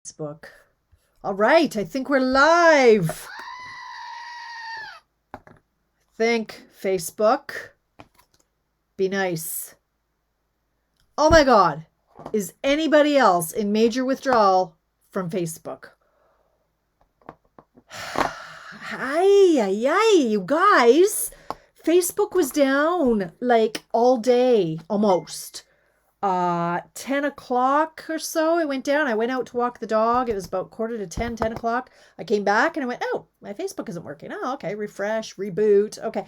Facebook. All right, I think we're live. Think Facebook. Be nice. Oh my God. Is anybody else in major withdrawal from Facebook? Hi, you guys. Facebook was down like all day almost. 10 o'clock or so it went down. I went out to walk the dog. It was about 9:45, 10 o'clock. I came back and I went, oh, my Facebook isn't working. Oh, okay, refresh, reboot. Okay.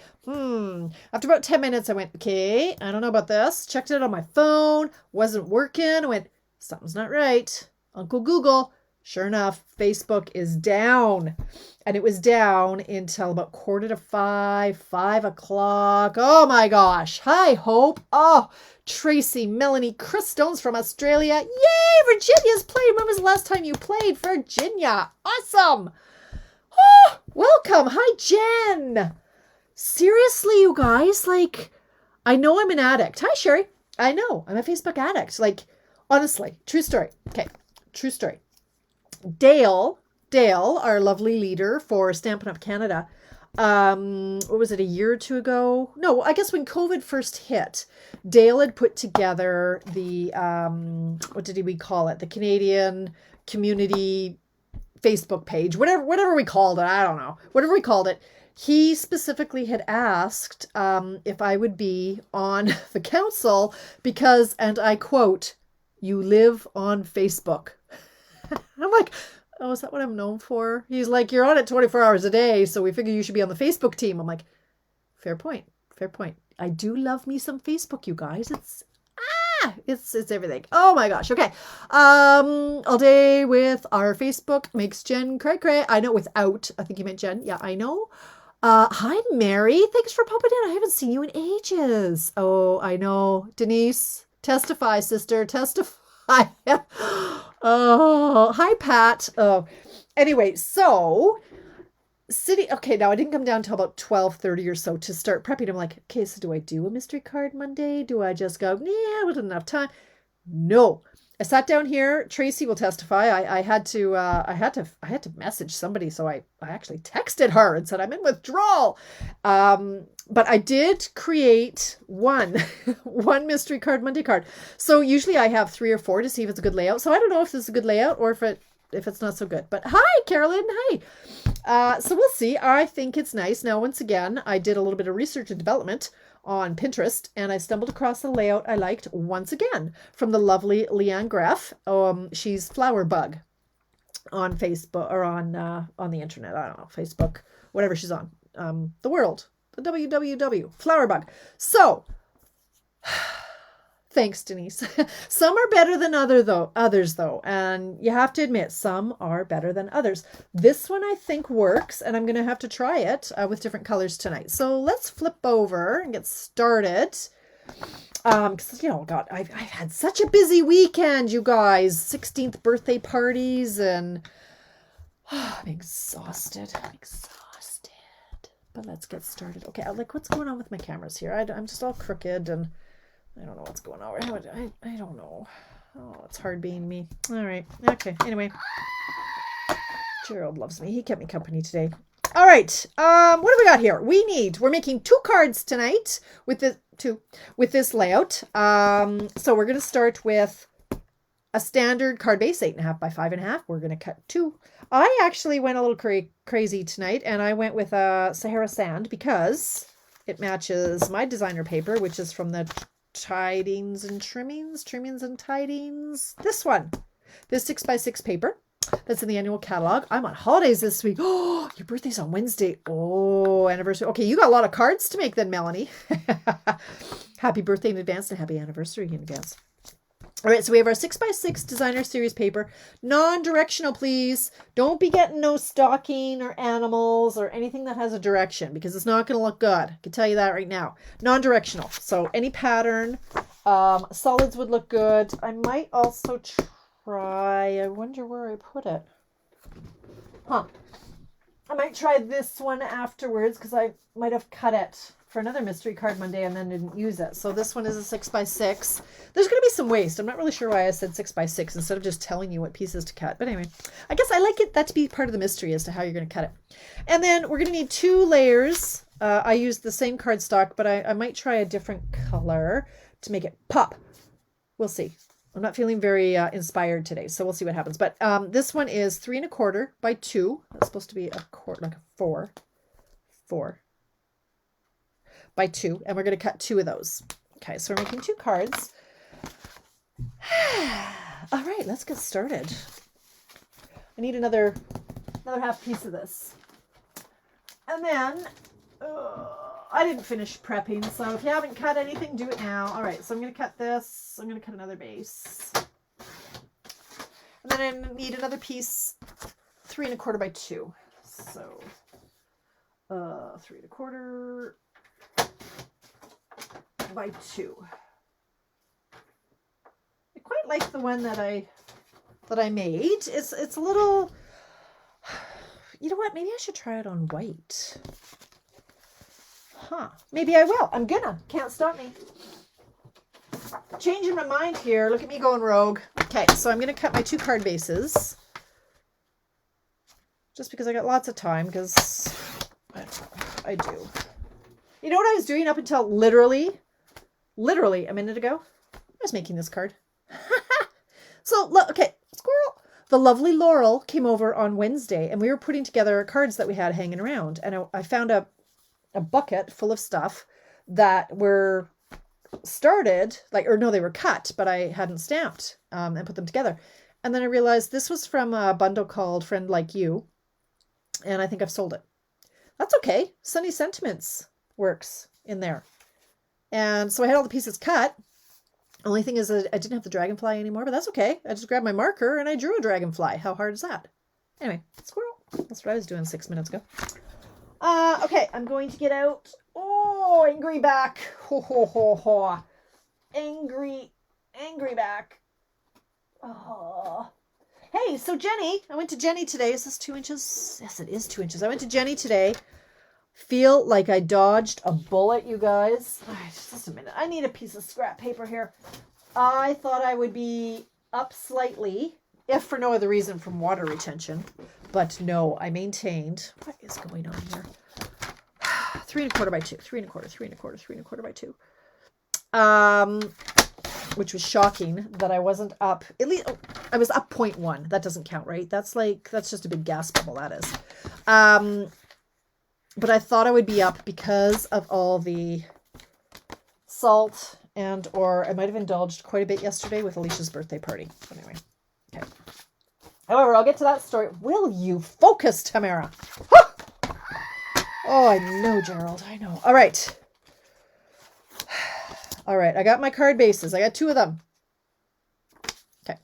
After about 10 minutes I went, okay, I don't know about this. Checked it on my phone, wasn't working. I went, something's not right. Uncle Google. Sure enough, Facebook is down. And it was down until about 4:45, 5 o'clock. Oh my gosh. Hi, Hope. Oh, Tracy, Melanie, Chris Stones from Australia. Yay, Virginia's played. When was the last time you played? Virginia. Awesome. Oh, welcome. Hi, Jen. Seriously, you guys, like, I know I'm an addict. Hi, Sherry. I know. I'm a Facebook addict. Like, honestly, true story. Okay, true story. Dale, our lovely leader for Stampin' Up Canada, what was it, a year or two ago? No, I guess when COVID first hit, Dale had put together the, what did we call it? The Canadian Community Facebook page, whatever we called it. I don't know. Whatever we called it. He specifically had asked if I would be on the council because, and I quote, you live on Facebook. I'm like, oh, is that what I'm known for? He's like, you're on it 24 hours a day, so we figure you should be on the Facebook team. I'm like, fair point. I do love me some Facebook, you guys. It's everything. Oh my gosh. Okay. All day with our Facebook makes Jen cray. I know without, I think you meant Jen. Yeah, I know. Hi, Mary. Thanks for popping in. I haven't seen you in ages. Oh, I know. Denise, testify, sister. Testify. Oh, hi, Pat. Oh, anyway, so okay, now I didn't come down until about 12:30 or so to start prepping. I'm like, okay, so do I do a mystery card Monday? Do I just go, yeah, with enough time? No. I sat down here. Tracy will testify. I had to message somebody, so I actually texted her and said I'm in withdrawal. But I did create one mystery card Monday card. So usually I have 3 or 4 to see if it's a good layout. So I don't know if this is a good layout or if it's not so good. But hi, Carolyn. Hi. So we'll see. I think it's nice. Now, once again, I did a little bit of research and development on Pinterest, and I stumbled across a layout I liked once again from the lovely Leanne Greff. She's Flower Bug on Facebook or on the internet. I don't know, Facebook, whatever she's on. The world, the www Flower Bug. So thanks, Denise. Some are better than others though, and you have to admit some are better than others. This one I think works, and I'm going to have to try it with different colors tonight. So let's flip over and get started. Because God, I've had such a busy weekend, you guys. 16th birthday parties, and I'm exhausted. But let's get started. Okay, like what's going on with my cameras here? I'm just all crooked and I don't know what's going on. I don't know. Oh, it's hard being me. All right. Okay. Anyway, Gerald loves me. He kept me company today. All right. What do we got here? We're making 2 cards tonight with this layout. So we're going to start with a standard card base, 8.5 by 5.5. We're going to cut 2. I actually went a little crazy tonight, and I went with a Sahara Sand because it matches my designer paper, which is from the Trimmings and Tidings. This 6x6 paper that's in the annual catalog. I'm on holidays this week. Oh, your birthday's on Wednesday. Oh, anniversary. Okay, you got a lot of cards to make then, Melanie. Happy birthday in advance and happy anniversary in advance. All right, so we have our 6x6 designer series paper. Non-directional, please. Don't be getting no stocking or animals or anything that has a direction because it's not going to look good. I can tell you that right now. Non-directional. So any pattern. Solids would look good. I might also try, I wonder where I put it. I might try this one afterwards because I might have cut it for another mystery card Monday and then didn't use it. So this one is a 6x6. There's going to be some waste. I'm not really sure why I said 6x6 instead of just telling you what pieces to cut. But anyway, I guess I like that to be part of the mystery as to how you're going to cut it. And then we're going to need 2 layers. I used the same cardstock, but I might try a different color to make it pop. We'll see. I'm not feeling very inspired today, so we'll see what happens. But this one is 3 1/4 by 2. That's supposed to be a quarter, like a 4 by 2, and we're going to cut 2 of those. Okay, so we're making 2 cards. All right, let's get started. I need another half piece of this. And then, I didn't finish prepping, so if you haven't cut anything, do it now. All right, so I'm going to cut this. I'm going to cut another base. And then I need another piece, 3 1/4 by 2. So, 3 1/4 by 2. I quite like the one that I made. It's a little, you know what? Maybe I should try it on white. Huh. Maybe I will. I'm gonna. Can't stop me. Changing my mind here. Look at me going rogue. Okay, so I'm gonna cut my 2 card bases. Just because I got lots of time, because I do. You know what I was doing up until literally a minute ago? I was making this card. So, look, okay, squirrel. The lovely Laurel came over on Wednesday, and we were putting together cards that we had hanging around. And I found a bucket full of stuff that were started, they were cut, but I hadn't stamped and put them together. And then I realized this was from a bundle called Friend Like You, and I think I've sold it. That's okay. Sunny Sentiments works in there. And so I had all the pieces cut. Only thing is that I didn't have the dragonfly anymore, but that's okay. I just grabbed my marker and I drew a dragonfly. How hard is that? Anyway, squirrel. That's what I was doing 6 minutes ago. Okay, I'm going to get out. Oh, angry back. Ho, ho, ho, ho. Angry back. Oh. Hey, so Jenny, I went to Jenny today. Is this 2 inches? Yes, it is 2 inches. I went to Jenny today. Feel like I dodged a bullet, you guys. Just a minute. I need a piece of scrap paper here. I thought I would be up slightly, if for no other reason from water retention. But no, I maintained. What is going on here? 3 1/4 by 2. 3 1/4, 3 1/4, 3 1/4 by 2. Which was shocking that I wasn't up. At least I was up 0.1. That doesn't count, right? That's just a big gas bubble, that is. But I thought I would be up because of all the salt or I might have indulged quite a bit yesterday with Alicia's birthday party. But anyway, okay. However, I'll get to that story. Will you focus, Tamara? Oh, I know, Gerald. I know. All right. All right. I got my card bases. I got 2 of them. Okay.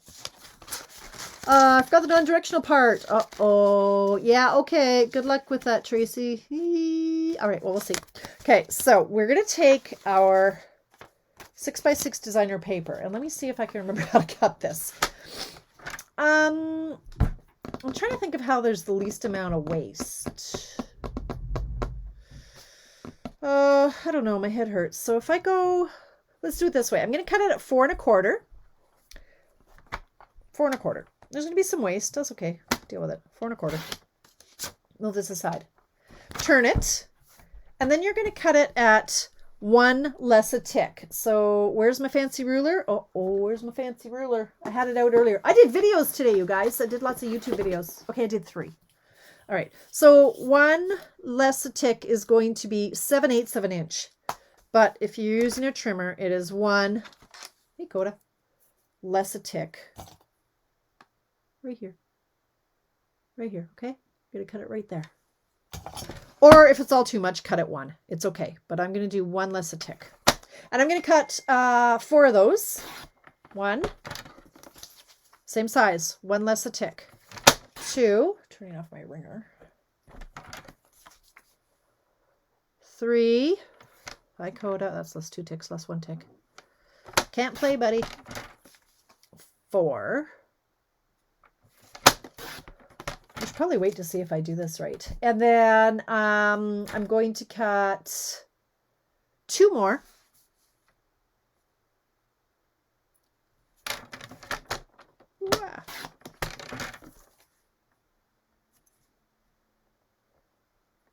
I forgot the non-directional part. Uh-oh. Yeah, okay. Good luck with that, Tracy. All right, well, we'll see. Okay, so we're going to take our 6x6 designer paper, and let me see if I can remember how to cut this. I'm trying to think of how there's the least amount of waste. I don't know. My head hurts. So if I go, let's do it this way. I'm going to cut it at 4 1/4. 4 1/4. There's going to be some waste. That's okay. Deal with it. 4 1/4. Move this aside. Turn it. And then you're going to cut it at 1 less a tick. So where's my fancy ruler? Oh, where's my fancy ruler? I had it out earlier. I did videos today, you guys. I did lots of YouTube videos. Okay, I did 3. All right. So 1 less a tick is going to be 7/8 of an inch. But if you're using a trimmer, it is 1, hey, Coda, less a tick. Right here. Right here, okay? You're going to cut it right there. Or if it's all too much, cut it 1. It's okay. But I'm going to do 1 less a tick. And I'm going to cut 4 of those. 1. Same size. 1 less a tick. 2. Turning off my ringer. 3. Hi, Coda. That's less 2 ticks, less 1 tick. Can't play, buddy. 4. I should probably wait to see if I do this right. And then I'm going to cut 2 more.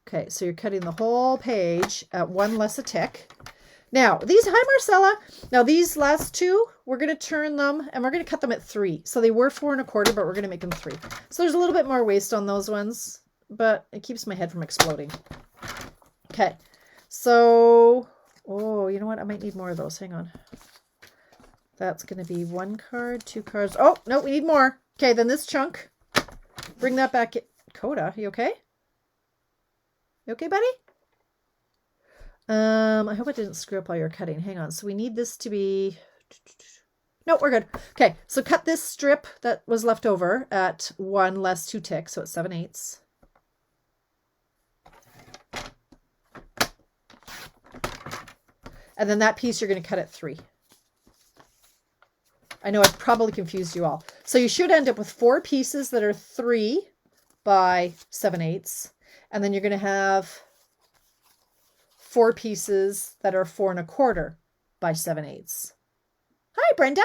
Okay, so you're cutting the whole page at 1 less a tick. Now, hi Marcella. Now these last 2, we're going to turn them and we're going to cut them at 3. So they were 4 1/4, but we're going to make them 3. So there's a little bit more waste on those ones, but it keeps my head from exploding. Okay, so, oh, you know what? I might need more of those. Hang on. That's going to be 1 card, 2 cards. Oh, no, we need more. Okay, then this chunk, bring that back. Coda, you okay? You okay, buddy? I hope I didn't screw up while you're cutting. Hang on. So we need this to be... No, we're good. Okay, so cut this strip that was left over at 1 less 2 ticks, so it's 7/8. And then that piece you're going to cut at 3. I know I've probably confused you all. So you should end up with 4 pieces that are 3 by 7/8. And then you're going to have 4 pieces that are 4 1/4 by 7/8. Hi, Brenda.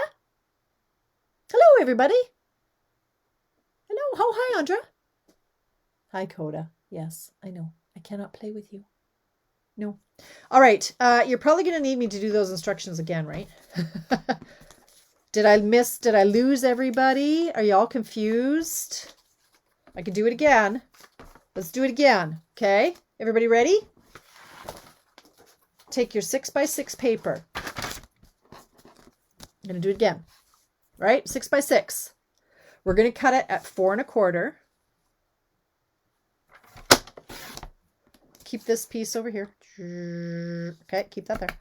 Hello, everybody. Hello. Oh, hi, Andra. Hi, Coda. Yes, I know. I cannot play with you. No. All right. You're probably going to need me to do those instructions again, right? Did I lose everybody? Are you all confused? I could do it again. Let's do it again. Okay. Everybody ready? Take your 6 by 6 paper. I'm going to do it again. Right? 6 by 6. We're going to cut it at 4 1/4. Keep this piece over here. Okay, keep that there.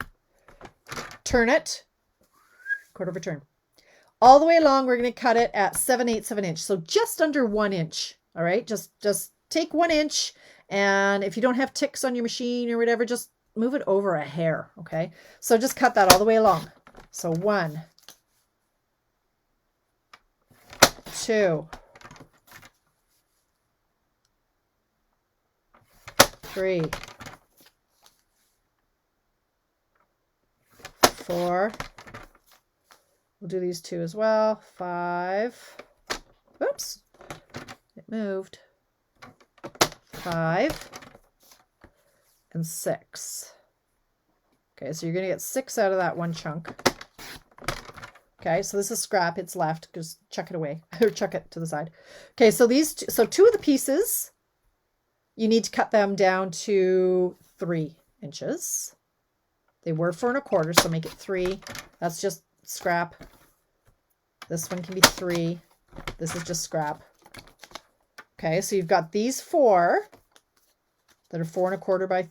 Turn it. Quarter of a turn. All the way along, we're going to cut it at 7/8 of an inch. So just under 1 inch. All right, just take 1 inch. And if you don't have ticks on your machine or whatever, just move it over a hair. Okay, so just cut that all the way along. So 1, 2, 3, 4. We'll do these 2 as well. 5. Oops. It moved. 5 and 6. Okay, so you're going to get 6 out of that one chunk. Okay, so this is scrap. It's left. Just chuck it away or chuck it to the side. Okay, so so 2 of the pieces, you need to cut them down to 3 inches. They were 4 1/4, so make it 3. That's just scrap. This one can be 3. This is just scrap. Okay, so you've got these 4 that are 4 1/4 by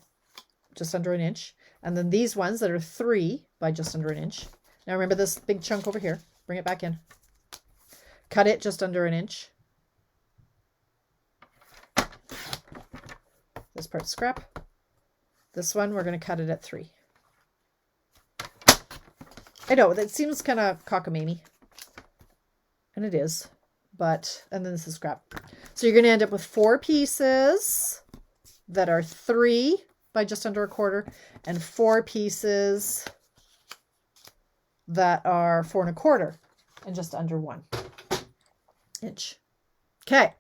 just under an inch. And then these ones that are 3 by just under an inch. Now remember this big chunk over here. Bring it back in. Cut it just under an inch. This part's scrap. This one, we're going to cut it at 3. I know, that seems kind of cockamamie. And it is. But, and then this is scrap. So you're going to end up with 4 pieces that are 3 by just under 1/4 and 4 pieces that are 4 1/4 and just under 1 inch. Okay.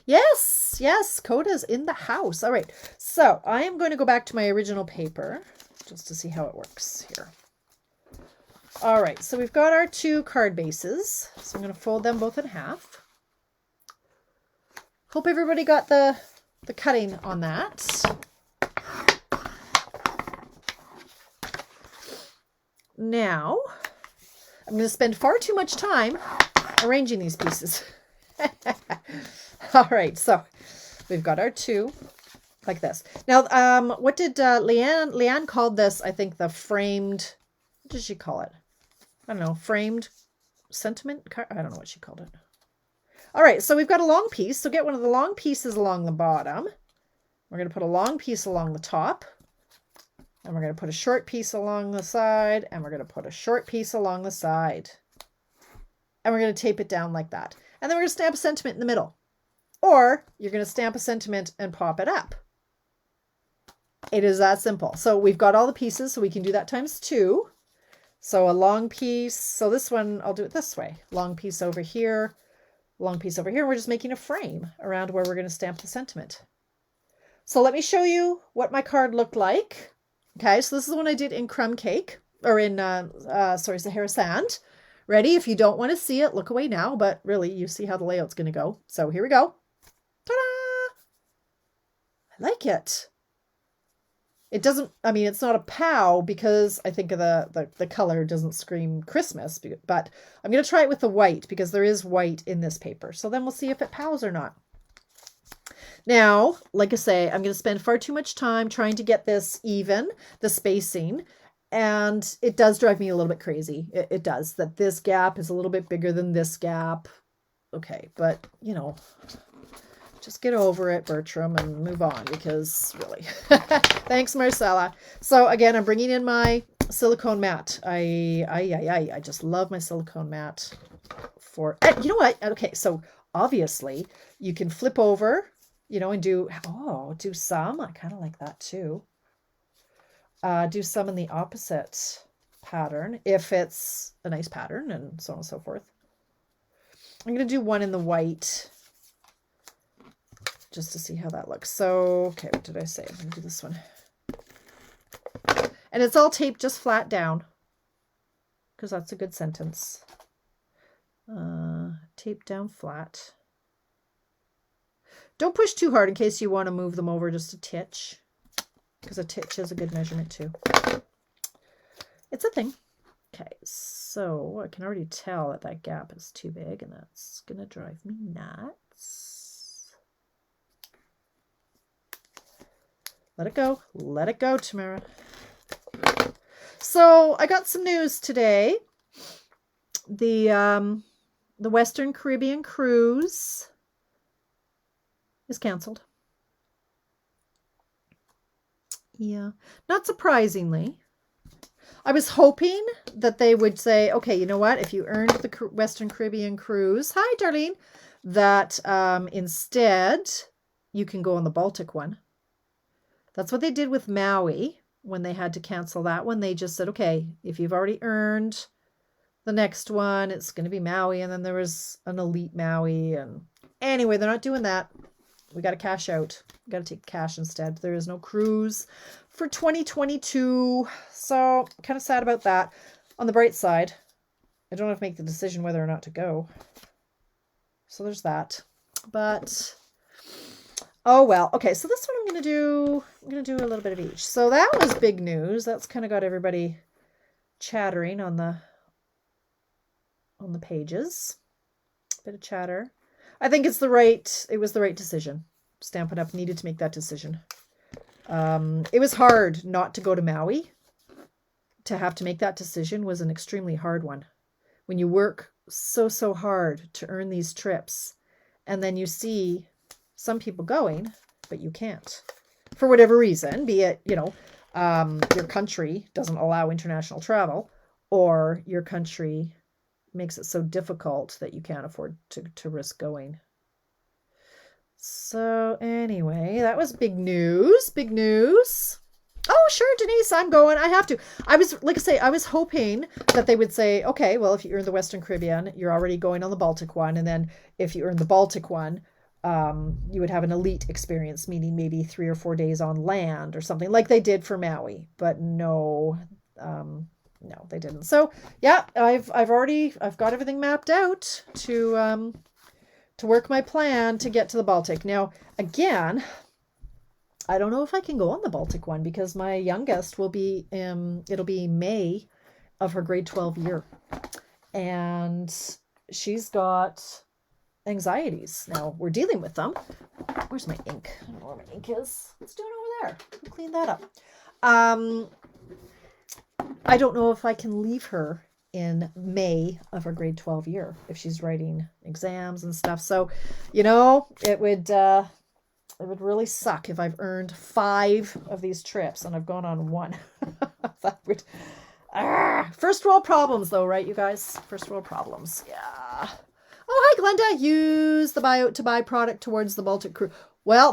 Yes, Coda's in the house. All right. So I am going to go back to my original paper just to see how it works here. All right. So we've got our 2 card bases. So I'm going to fold them both in half. Hope everybody got the cutting on that. Now, I'm going to spend far too much time arranging these pieces. All right, so we've got our 2 like this. Now, what did Leanne called this? I think the framed, what did she call it? I don't know, framed sentiment card? I don't know what she called it. All right, so we've got a long piece. So get one of the long pieces along the bottom. We're going to put a long piece along the top. And we're going to put a short piece along the side. And we're going to put a short piece along the side. And we're going to tape it down like that. And then we're going to stamp a sentiment in the middle. Or you're going to stamp a sentiment and pop it up. It is that simple. So we've got all the pieces, so we can do that times 2. So a long piece. So this one, I'll do it this way. Long piece over here, long piece over here. We're just making a frame around where we're going to stamp the sentiment. So let me show you what my card looked like. Okay, so this is the one I did in crumb cake, or in, Sahara sand. Ready? If you don't want to see it, look away now, but really, you see how the layout's going to go. So here we go. Ta-da! I like it. It doesn't, I mean, it's not a POW because I think of the color doesn't scream Christmas, but I'm going to try it with the white because there is white in this paper. So then we'll see if it POWs or not. Now, like I say, I'm going to spend far too much time trying to get this even, the spacing, and it does drive me a little bit crazy. It does, that this gap is a little bit bigger than this gap. Okay, but, you know, just get over it, Bertram, and move on because really. Thanks, Marcella. So again, I'm bringing in my silicone mat. I just love my silicone mat for, and you know what? Okay, so obviously you can flip over, you know, and do some. I kind of like that too. Do some in the opposite pattern if it's a nice pattern and so on and so forth. I'm going to do one in the white just to see how that looks. So, okay, what did I say? I'm going to do this one. And it's all taped just flat down because that's a good sentence. Tape down flat. Don't push too hard in case you want to move them over just a titch, because a titch is a good measurement too. It's a thing. Okay, so I can already tell that that gap is too big, and that's going to drive me nuts. Let it go. Let it go, Tamara. So I got some news today. The Western Caribbean cruise is canceled. Yeah, not surprisingly. I was hoping that they would say, okay, you know what? If you earned the Western Caribbean cruise, hi, Darlene, that instead you can go on the Baltic one. That's what they did with Maui when they had to cancel that one. They just said, okay, if you've already earned the next one, it's going to be Maui. And then there was an elite Maui. And anyway, they're not doing that. We got to cash out. We got to take cash instead. There is no cruise for 2022. So kind of sad about that. On the bright side, I don't have to make the decision whether or not to go. So there's that. But oh well. Okay, so this one I'm gonna do a little bit of each. So that was big news. That's kind of got everybody chattering on the pages. Bit of chatter. I think it was the right decision. Stampin' Up! Needed to make that decision. It was hard not to go to Maui. To have to make that decision was an extremely hard one. When you work so hard to earn these trips, and then you see some people going, but you can't. For whatever reason, be it, you know, your country doesn't allow international travel, or your country makes it so difficult that you can't afford to risk going. So anyway, that was big news. Big news. Oh, sure, Denise, I'm going. I have to. I was hoping that they would say, okay, well, if you earn the Western Caribbean, you're already going on the Baltic one. And then if you earn the Baltic one, you would have an elite experience, meaning maybe 3 or 4 days on land or something like they did for Maui. But no, they didn't. So yeah, I've got everything mapped out to work my plan to get to the Baltic. Now, again, I don't know if I can go on the Baltic one because my youngest will be, it'll be May of her grade 12 year. And she's got anxieties. Now, we're dealing with them. Where's my ink? I don't know where my ink is. Let's do it over there. We'll clean that up. I don't know if I can leave her in May of her grade 12 year if she's writing exams and stuff. So, you know, it would really suck if I've earned 5 of these trips and I've gone on 1. That would, first world problems though, right, you guys? First world problems. Yeah. Oh, hi, Glenda. Use the buy product towards the Baltic cruise. Well,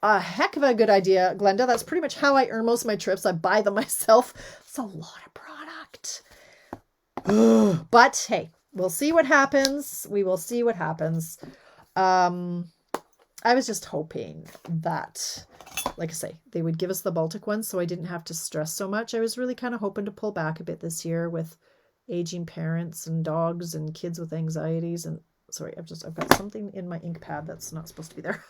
a heck of a good idea, Glenda. That's pretty much how I earn most of my trips. I buy them myself. It's a lot of product. But hey, we'll see what happens. We will see what happens. I was just hoping that, like I say, they would give us the Baltic ones so I didn't have to stress so much. I was really kind of hoping to pull back a bit this year with aging parents and dogs and kids with anxieties. And sorry, I've got something in my ink pad that's not supposed to be there.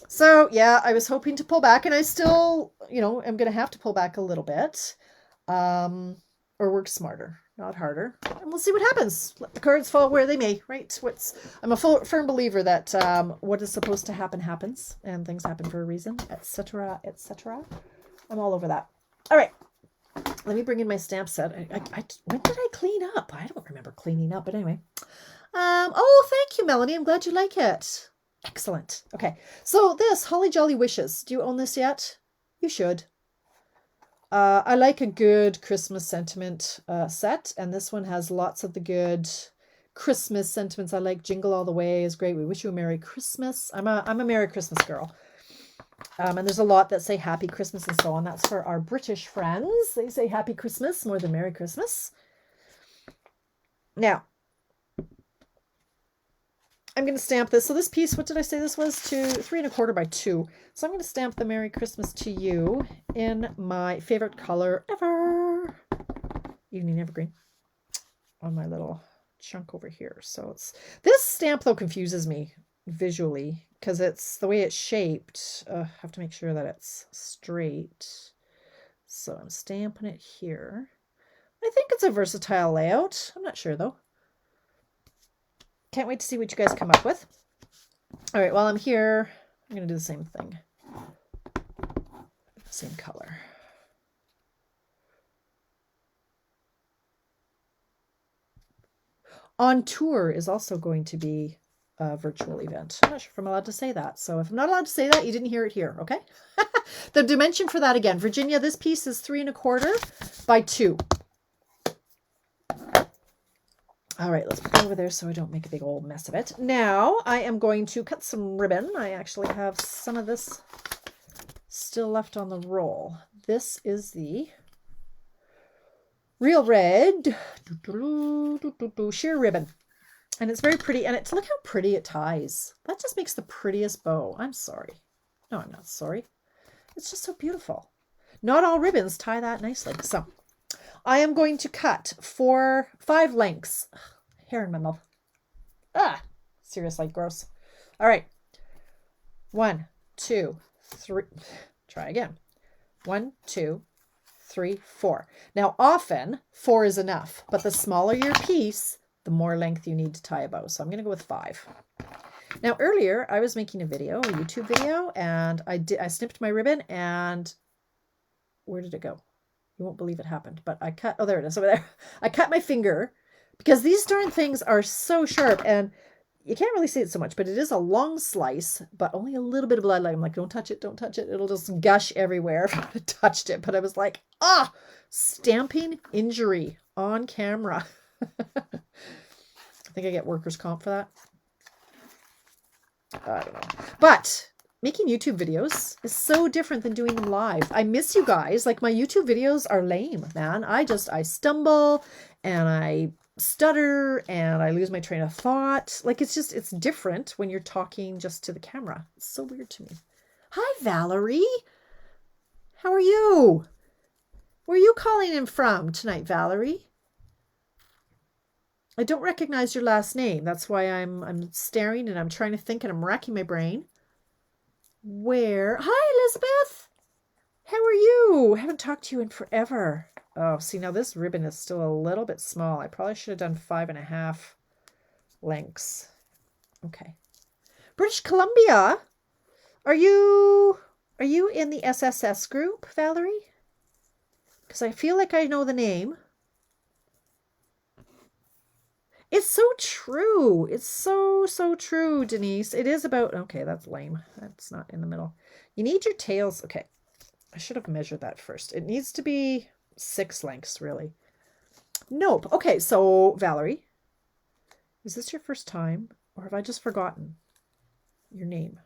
So yeah, I was hoping to pull back, and I still, am going to have to pull back a little bit, or work smarter, not harder, and we'll see what happens. Let the cards fall where they may, right? I'm a firm believer that what is supposed to happen happens, and things happen for a reason, etc., etc. I'm all over that. All right, let me bring in my stamp set. When did I clean up? I don't remember cleaning up, but anyway. Oh, thank you, Melanie. I'm glad you like it. Excellent. Okay, so this Holly Jolly Wishes. Do you own this yet? You should. I like a good Christmas sentiment set, and this one has lots of the good Christmas sentiments. I like Jingle All the Way is great. We wish you a Merry Christmas. I'm a Merry Christmas girl. And there's a lot that say Happy Christmas and so on. That's for our British friends. They say Happy Christmas more than Merry Christmas. Now, I'm going to stamp this. So this piece, what did I say this was? 3¼ by 2. So I'm going to stamp the Merry Christmas to you in my favorite color ever, Evening Evergreen, on my little chunk over here. So this stamp though confuses me visually because it's the way it's shaped. I have to make sure that it's straight. So I'm stamping it here. I think it's a versatile layout. I'm not sure though. Can't wait to see what you guys come up with. All right, while I'm here, I'm going to do the same thing. Same color. On Tour is also going to be a virtual event. I'm not sure if I'm allowed to say that. So if I'm not allowed to say that, you didn't hear it here, okay? The dimension for that again, Virginia, this piece is 3¼ by 2. All right, let's put it over there so I don't make a big old mess of it. Now I am going to cut some ribbon. I actually have some of this still left on the roll. This is the Real Red sheer ribbon. And it's very pretty. And look how pretty it ties. That just makes the prettiest bow. I'm sorry. No, I'm not sorry. It's just so beautiful. Not all ribbons tie that nicely. So I am going to cut 5 lengths. Ugh, hair in my mouth. Seriously, gross. All right. 1, 2, 3. Try again. 1, 2, 3, 4. Now, often 4 is enough, but the smaller your piece, the more length you need to tie a bow. So I'm going to go with 5. Now, earlier I was making a YouTube video, and I snipped my ribbon, and where did it go? You won't believe it happened, but I cut, oh, there it is over there. I cut my finger because these darn things are so sharp, and you can't really see it so much, but it is a long slice, but only a little bit of blood. I'm like, don't touch it, don't touch it. It'll just gush everywhere if I touched it. But I was like, stamping injury on camera. I think I get workers' comp for that. I don't know. But making YouTube videos is so different than doing them live. I miss you guys. Like, my YouTube videos are lame, man. I stumble and I stutter and I lose my train of thought. Like, it's different when you're talking just to the camera. It's so weird to me. Hi, Valerie. How are you? Where are you calling in from tonight, Valerie? I don't recognize your last name. That's why I'm staring and I'm trying to think and I'm racking my brain. Where? Hi, Elizabeth. How are you? I haven't talked to you in forever. Oh, see, now this ribbon is still a little bit small. I probably should have done 5½ lengths. Okay. British Columbia. Are you in the SSS group, Valerie? Because I feel like I know the name. It's so true. It's so true, Denise. It is about, okay, that's lame. That's not in the middle. You need your tails. Okay. I should have measured that first. It needs to be 6 lengths, really. Nope. Okay, so Valerie, is this your first time, or have I just forgotten your name?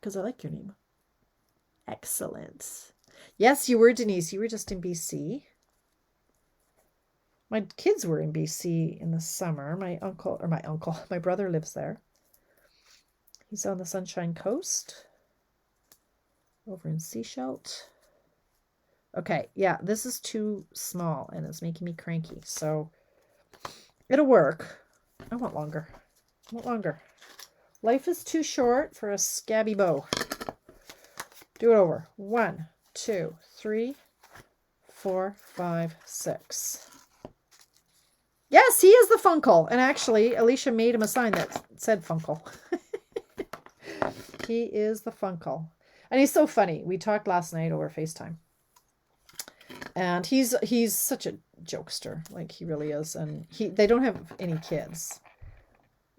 because I like your name. Excellent. Yes, you were, Denise. You were just in BC. My kids were in BC in the summer. My brother lives there. He's on the Sunshine Coast over in Seashelt. Okay, yeah, this is too small and it's making me cranky. So it'll work. I want longer. I want longer. Life is too short for a scabby bow. Do it over. 1, 2, 3, 4, 5, 6. Yes, he is the Funkle. And actually, Alicia made him a sign that said Funkle. He is the Funkle. And he's so funny. We talked last night over FaceTime. And he's such a jokester. Like, he really is. And they don't have any kids.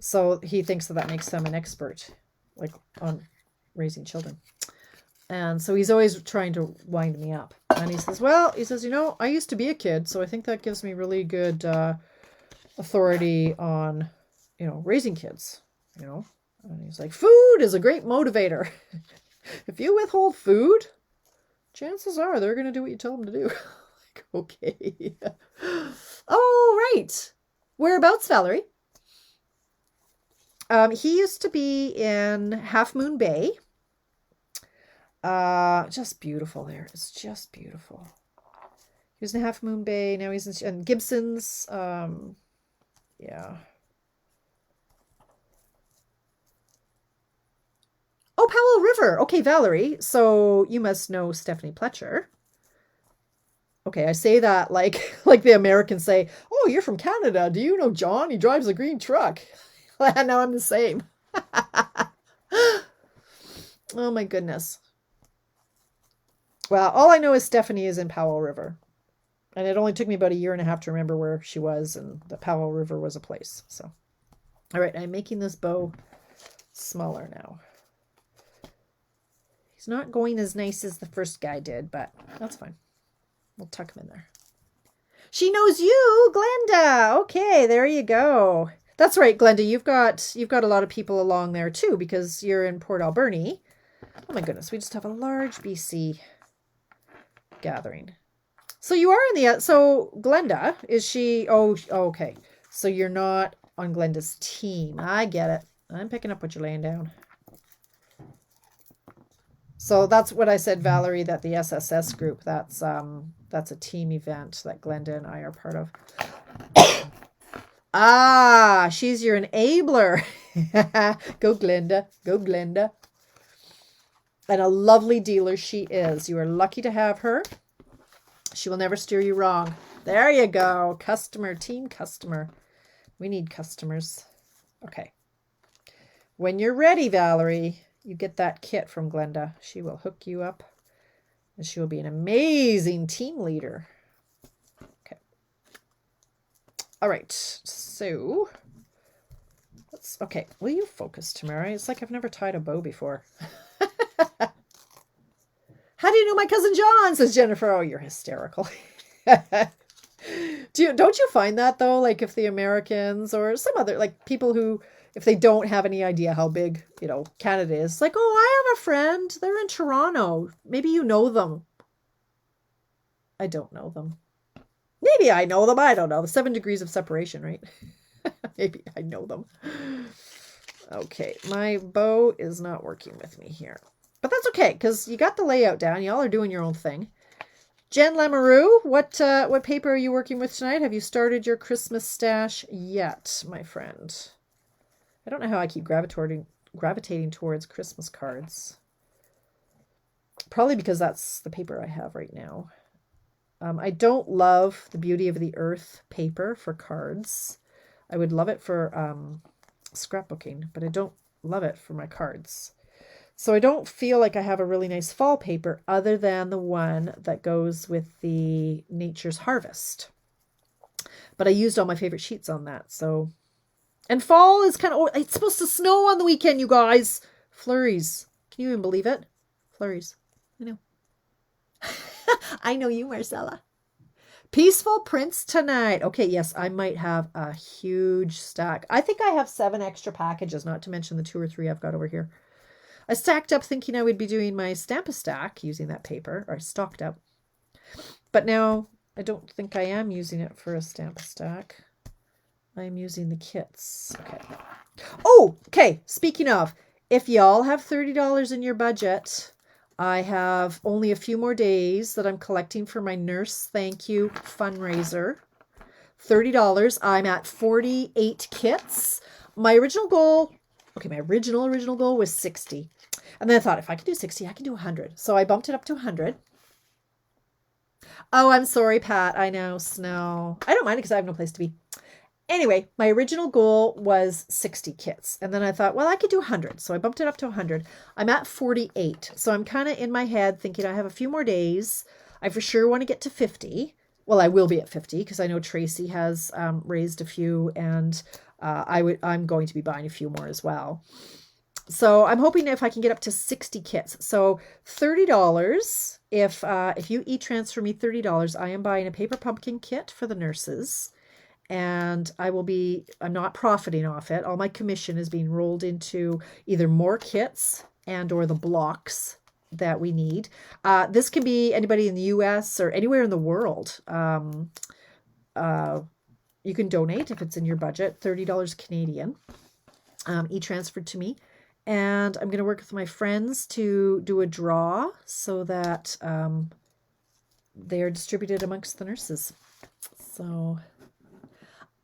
So he thinks that makes them an expert, like, on raising children. And so he's always trying to wind me up. And he says, I used to be a kid, so I think that gives me really good authority on, raising kids, And he's like, food is a great motivator. If you withhold food, chances are they're going to do what you tell them to do. Like, okay. Oh, right. Whereabouts, Valerie? He used to be in Half Moon Bay. Just beautiful there. It's just beautiful. He was in Half Moon Bay. Now he's in Gibson's. Yeah. Oh, Powell River. Okay, Valerie. So you must know Stephanie Pletcher. Okay, I say that like the Americans say, oh, you're from Canada. Do you know John? He drives a green truck. Now I'm the same. Oh my goodness. Well, all I know is Stephanie is in Powell River. And it only took me about a year and a half to remember where she was, and the Powell River was a place. So, all right, I'm making this bow smaller now. He's not going as nice as the first guy did, but that's fine. We'll tuck him in there. She knows you, Glenda. Okay, there you go. That's right, Glenda. You've got a lot of people along there too, because you're in Port Alberni. Oh my goodness, we just have a large BC gathering. So you are so Glenda, is she, okay. So you're not on Glenda's team. I get it. I'm picking up what you're laying down. So that's what I said, Valerie, that the SSS group, that's a team event that Glenda and I are part of. She's your enabler. Go Glenda, go Glenda. And a lovely dealer she is. You are lucky to have her. She will never steer you wrong. There you go. Customer, team customer. We need customers. Okay. When you're ready, Valerie, you get that kit from Glenda. She will hook you up. And she will be an amazing team leader. Okay. All right. So, okay. Will you focus, Tamara? It's like I've never tied a bow before. How do you know my cousin John? Says Jennifer. Oh, you're hysterical. Don't you find that though? Like if the Americans or some other like people who, if they don't have any idea how big, Canada is, like, oh, I have a friend. They're in Toronto. Maybe you know them. I don't know them. Maybe I know them. I don't know. The 7 degrees of separation, right? Maybe I know them. Okay, my bow is not working with me here. But that's okay, because you got the layout down. Y'all are doing your own thing. Jen Lamoureux, what paper are you working with tonight? Have you started your Christmas stash yet, my friend? I don't know how I keep gravitating towards Christmas cards. Probably because that's the paper I have right now. I don't love the Beauty of the Earth paper for cards. I would love it for scrapbooking, but I don't love it for my cards. So I don't feel like I have a really nice fall paper other than the one that goes with the Nature's Harvest. But I used all my favorite sheets on that. So, and fall is it's supposed to snow on the weekend, you guys. Flurries. Can you even believe it? Flurries. I know. I know you, Marcella. Peaceful Prince tonight. Okay, yes, I might have a huge stack. I think I have 7 extra packages, not to mention the 2 or 3 I've got over here. I stacked up thinking I would be doing my Stamp-A-Stack using that paper, or stocked up. But now I don't think I am using it for a Stamp-A-Stack. I'm using the kits. Okay. Oh, okay. Speaking of, if y'all have $30 in your budget, I have only a few more days that I'm collecting for my nurse thank you fundraiser. $30. I'm at 48 kits. My original goal, okay, my original goal was 60. And then I thought, if I can do 60, I can do 100. So I bumped it up to 100. Oh, I'm sorry, Pat. I know, snow. I don't mind it because I have no place to be. Anyway, my original goal was 60 kits. And then I thought, well, I could do 100. So I bumped it up to 100. I'm at 48. So I'm kind of in my head thinking I have a few more days. I for sure want to get to 50. Well, I will be at 50 because I know Tracy has raised a few, and I'm going to be buying a few more as well. So I'm hoping if I can get up to 60 kits. So $30. If you e-transfer me $30, I am buying a paper pumpkin kit for the nurses. And I'm not profiting off it. All my commission is being rolled into either more kits and or the blocks that we need. This can be anybody in the US or anywhere in the world. You can donate if it's in your budget, $30 Canadian, e-transferred to me. And I'm going to work with my friends to do a draw so that they are distributed amongst the nurses. So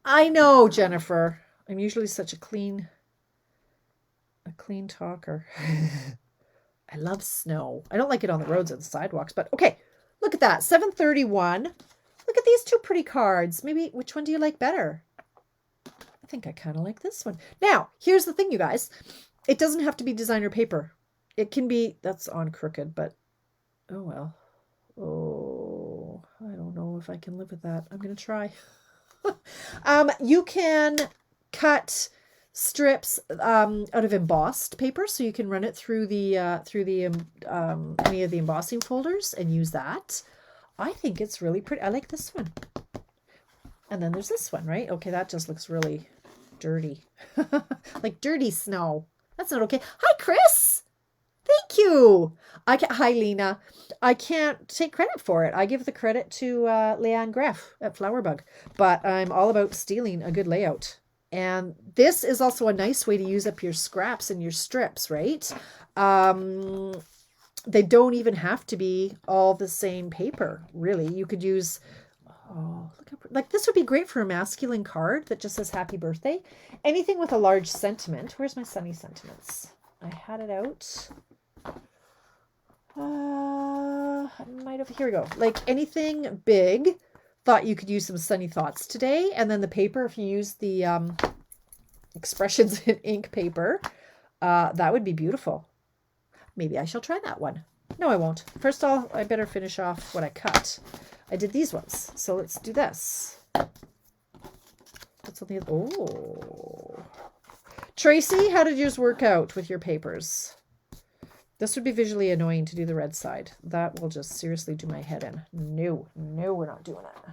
I know, Jennifer. I'm usually such a clean talker. I love snow. I don't like it on the roads and the sidewalks, but okay. Look at that. 731. Look at these two pretty cards. Maybe which one do you like better? I think I kind of like this one. Now, here's the thing, you guys. It doesn't have to be designer paper. It can be, that's on crooked, but oh well. Oh, I don't know if I can live with that. I'm going to try. You can cut strips out of embossed paper, so you can run it through the any of the embossing folders and use that. I think it's really pretty. I like this one. And then there's this one, right? Okay, that just looks really dirty. Like dirty snow. That's not okay. Hi, Chris. Thank you. Hi, Lena. I can't take credit for it. I give the credit to Leanne Greff at Flowerbug, but I'm all about stealing a good layout. And this is also a nice way to use up your scraps and your strips, right? They don't even have to be all the same paper, really. You could use, oh, look up, like this would be great for a masculine card that just says happy birthday. Anything with a large sentiment. Where's my sunny sentiments? I had it out. Here we go. Like anything big, thought you could use some sunny thoughts today. And then the paper, if you use the expressions in ink paper, that would be beautiful. Maybe I shall try that one. No, I won't. First of all, I better finish off what I cut. I did these ones. So let's do this. What's on the other? Oh. Tracy, how did yours work out with your papers? This would be visually annoying to do the red side. That will just seriously do my head in. No, we're not doing it.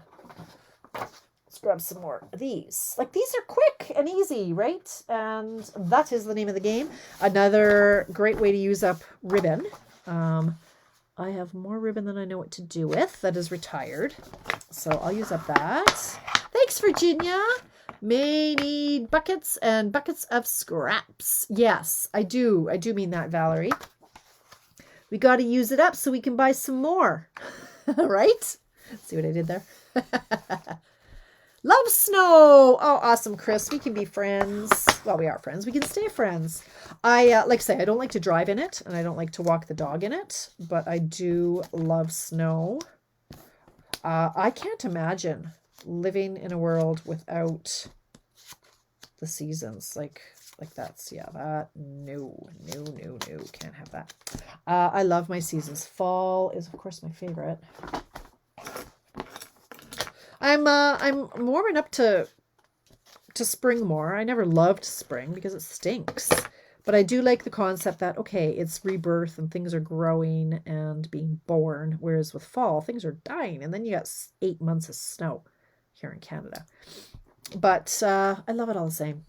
Let's grab some more of these. Like, these are quick and easy, right? And that is the name of the game. Another great way to use up ribbon. I have more ribbon than I know what to do with. That is retired. So I'll use up that. Thanks, Virginia. May need buckets and buckets of scraps. Yes, I do. I do mean that, Valerie. We got to use it up so we can buy some more. Right? See what I did there? Love snow. Oh, awesome, Chris. We can be friends. Well, we are friends. We can stay friends. I like I say, I don't like to drive in it, and I don't like to walk the dog in it, but I do love snow. I can't imagine living in a world without the seasons. Like that's, yeah, that, no, can't have that. I love my seasons. Fall is, of course, my favorite. I'm warming up to spring more. I never loved spring because it stinks. But I do like the concept that, okay, it's rebirth and things are growing and being born. Whereas with fall, things are dying. And then you got 8 months of snow here in Canada. But I love it all the same.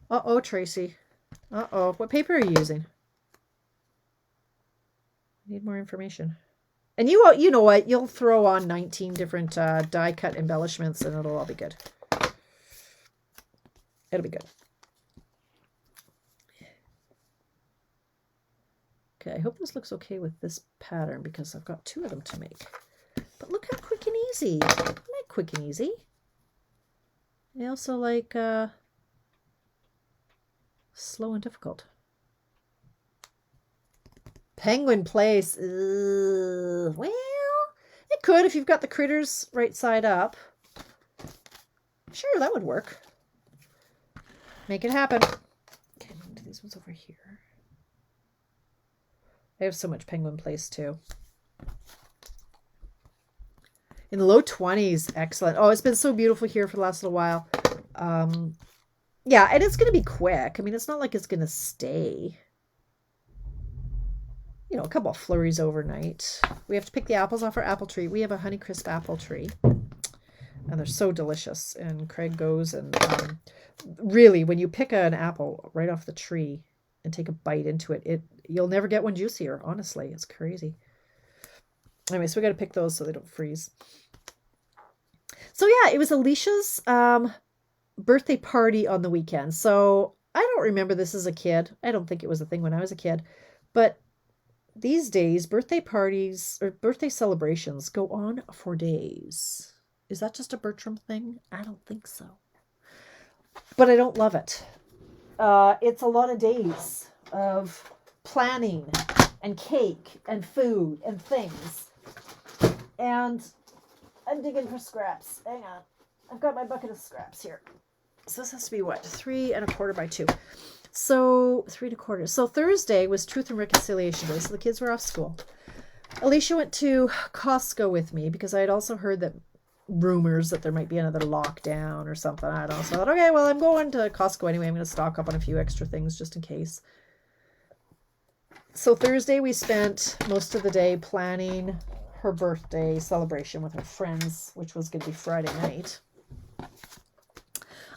Uh-oh, Tracy. Uh-oh. What paper are you using? Need more information. And you know what? You'll throw on 19 different die cut embellishments and it'll all be good. It'll be good. Okay, I hope this looks okay with this pattern because I've got 2 of them to make. But look how quick and easy. I like quick and easy. I also like slow and difficult. Penguin Place. Well, it could if you've got the critters right side up. Sure, that would work. Make it happen. Okay, I'm going to do these ones over here. I have so much Penguin Place too. In the low 20s. Excellent. Oh, it's been so beautiful here for the last little while. Yeah, and it's going to be quick. I mean, it's not like it's going to stay. You know, a couple of flurries overnight. We have to pick the apples off our apple tree. We have a Honeycrisp apple tree. And they're so delicious. And Craig goes and really, when you pick an apple right off the tree and take a bite into it, you'll never get one juicier, honestly. It's crazy. Anyway, so we got to pick those so they don't freeze. So yeah, it was Alicia's birthday party on the weekend. So I don't remember this as a kid. I don't think it was a thing when I was a kid. But these days, birthday parties or birthday celebrations go on for days. Is that just a Bertram thing? I don't think so. But I don't love it. It's a lot of days of planning and cake and food and things. And I'm digging for scraps. Hang on. I've got my bucket of scraps here. So this has to be what? 3 1/4 by 2. So 3 1/4. So Thursday was Truth and Reconciliation Day. So the kids were off school. Alicia went to Costco with me because I had also heard that rumors that there might be another lockdown or something. I don't know. So I thought, okay, well, I'm going to Costco anyway. I'm going to stock up on a few extra things just in case. So Thursday we spent most of the day planning her birthday celebration with her friends, which was going to be Friday night.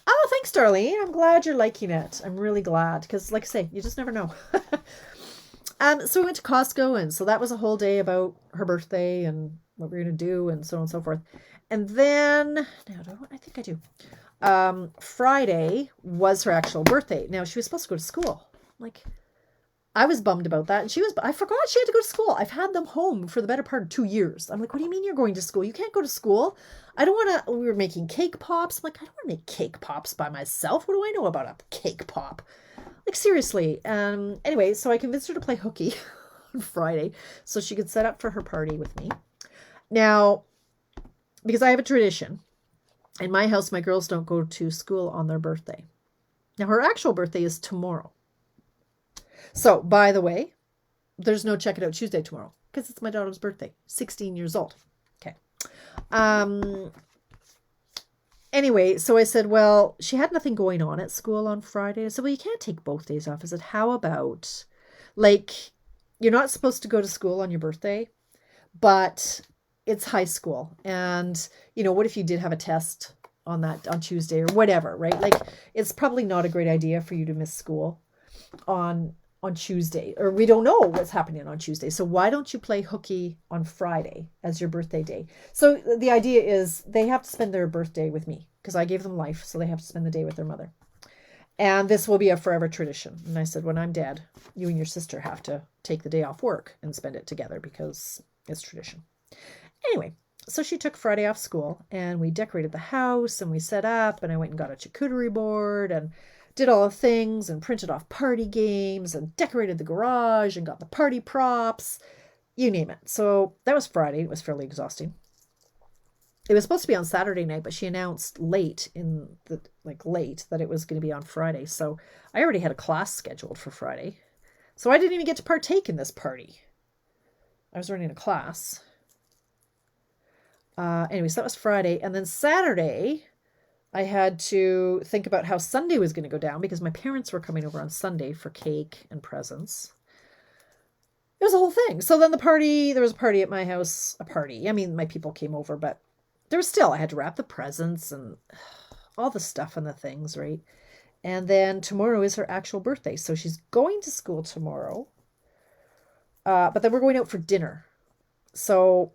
Oh, thanks, Darlene. I'm glad you're liking it. I'm really glad because, like I say, you just never know. So we went to Costco, and so that was a whole day about her birthday and what we were going to do and so on and so forth. And then, I think I do. Friday was her actual birthday. Now, she was supposed to go to school. Like, I was bummed about that. And I forgot she had to go to school. I've had them home for the better part of 2 years. I'm like, what do you mean you're going to school? You can't go to school. I don't want to, we were making cake pops. I'm like, I don't want to make cake pops by myself. What do I know about a cake pop? Like, seriously. Anyway, so I convinced her to play hooky on Friday so she could set up for her party with me. Now, because I have a tradition, in my house, my girls don't go to school on their birthday. Now, her actual birthday is tomorrow. So, by the way, there's no Check It Out Tuesday tomorrow because it's my daughter's birthday, 16 years old. Okay. Anyway, so I said, well, she had nothing going on at school on Friday. I said, well, you can't take both days off. I said, how about, like, you're not supposed to go to school on your birthday, but it's high school. And, you know, what if you did have a test on Tuesday or whatever, right? Like, it's probably not a great idea for you to miss school on Tuesday, or we don't know what's happening on Tuesday. So why don't you play hooky on Friday as your birthday day? So the idea is they have to spend their birthday with me because I gave them life. So they have to spend the day with their mother. And this will be a forever tradition. And I said, when I'm dead, you and your sister have to take the day off work and spend it together because it's tradition. Anyway, so she took Friday off school and we decorated the house and we set up and I went and got a charcuterie board and did all the things and printed off party games and decorated the garage and got the party props, you name it. So that was Friday. It was fairly exhausting. It was supposed to be on Saturday night, but she announced late that it was going to be on Friday. So I already had a class scheduled for Friday. So I didn't even get to partake in this party. I was running a class. Anyway, so that was Friday. And then Saturday, I had to think about how Sunday was going to go down because my parents were coming over on Sunday for cake and presents. It was a whole thing. So then there was a party at my house, I mean, my people came over, but I had to wrap the presents and all the stuff and the things, right? And then tomorrow is her actual birthday. So she's going to school tomorrow. But then we're going out for dinner. So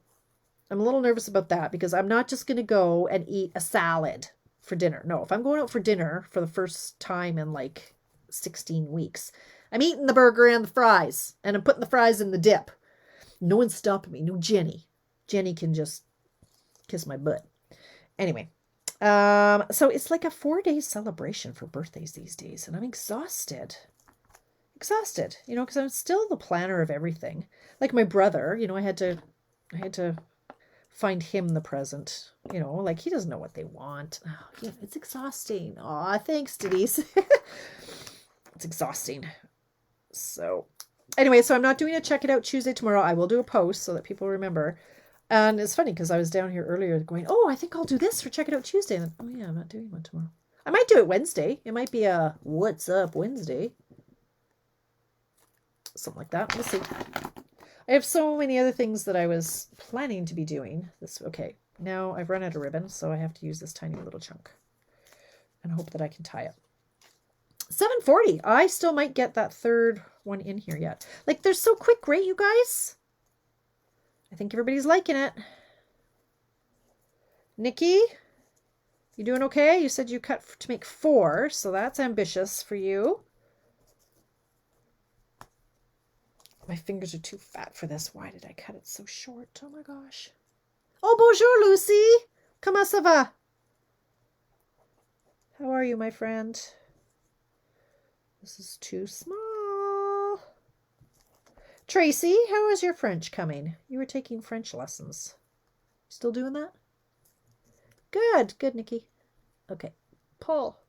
I'm a little nervous about that because I'm not just going to go and eat a salad for dinner. No, if I'm going out for dinner for the first time in like 16 weeks, I'm eating the burger and the fries, and I'm putting the fries in the dip. No one's stopping me. No Jenny. Jenny can just kiss my butt. Anyway, so it's like a 4-day celebration for birthdays these days, and I'm exhausted. Exhausted, because I'm still the planner of everything. Like my brother, I had to find him the present. Like he doesn't know what they want. Oh, yeah, it's exhausting. Aw, thanks, Denise. It's exhausting. So anyway, so I'm not doing a Check It Out Tuesday tomorrow. I will do a post so that people remember. And it's funny because I was down here earlier going, oh, I think I'll do this for Check It Out Tuesday. And then, oh yeah, I'm not doing one tomorrow. I might do it Wednesday. It might be a What's Up Wednesday. Something like that. We'll see. I have so many other things that I was planning to be doing. Okay, now I've run out of ribbon, so I have to use this tiny little chunk and hope that I can tie it. 7:40. I still might get that third one in here yet. Like, they're so quick, right, you guys? I think everybody's liking it. Nikki, you doing okay? You said you cut to make 4, so that's ambitious for you. My fingers are too fat for this. Why did I cut it so short? Oh my gosh. Oh, bonjour, Lucy. Comment ça va? How are you, my friend? This is too small. Tracy, how is your French coming? You were taking French lessons. Still doing that? Good. Good, Nikki. Okay. Pull.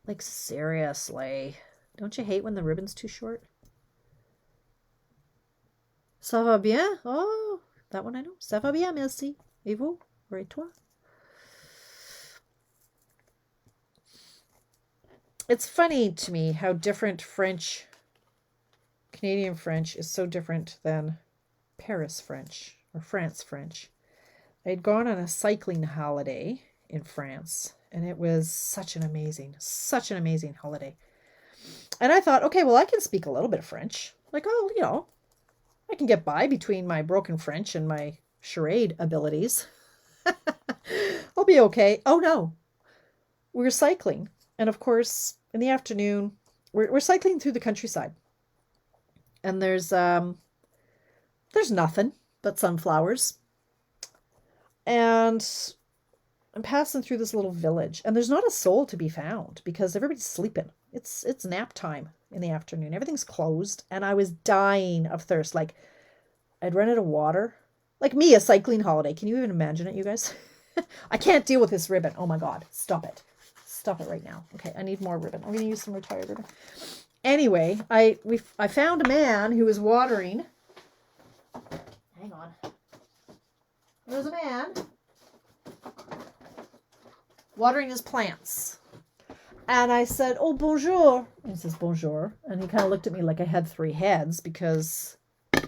Like, seriously. Don't you hate when the ribbon's too short? Ça va bien? Oh, that one I know. Ça va bien, merci. Et vous? Et toi? It's funny to me how different Canadian French is so different than Paris French or France French. I had gone on a cycling holiday in France, and it was such an amazing holiday. And I thought, okay, well, I can speak a little bit of French. Like, oh, I can get by between my broken French and my charade abilities. I'll be okay. Oh, no. We were cycling. And, of course, in the afternoon, we're cycling through the countryside. And there's nothing but sunflowers. And I'm passing through this little village. And there's not a soul to be found because everybody's sleeping. It's nap time in the afternoon. Everything's closed, and I was dying of thirst. Like, I'd run out of water. Like me, a cycling holiday. Can you even imagine it, you guys? I can't deal with this ribbon. Oh my God. Stop it. Stop it right now. Okay, I need more ribbon. I'm going to use some retired ribbon. Anyway, I found a man who was watering. Hang on. There's a man watering his plants. And I said, oh, bonjour. And he says, bonjour. And he kind of looked at me like I had 3 heads because they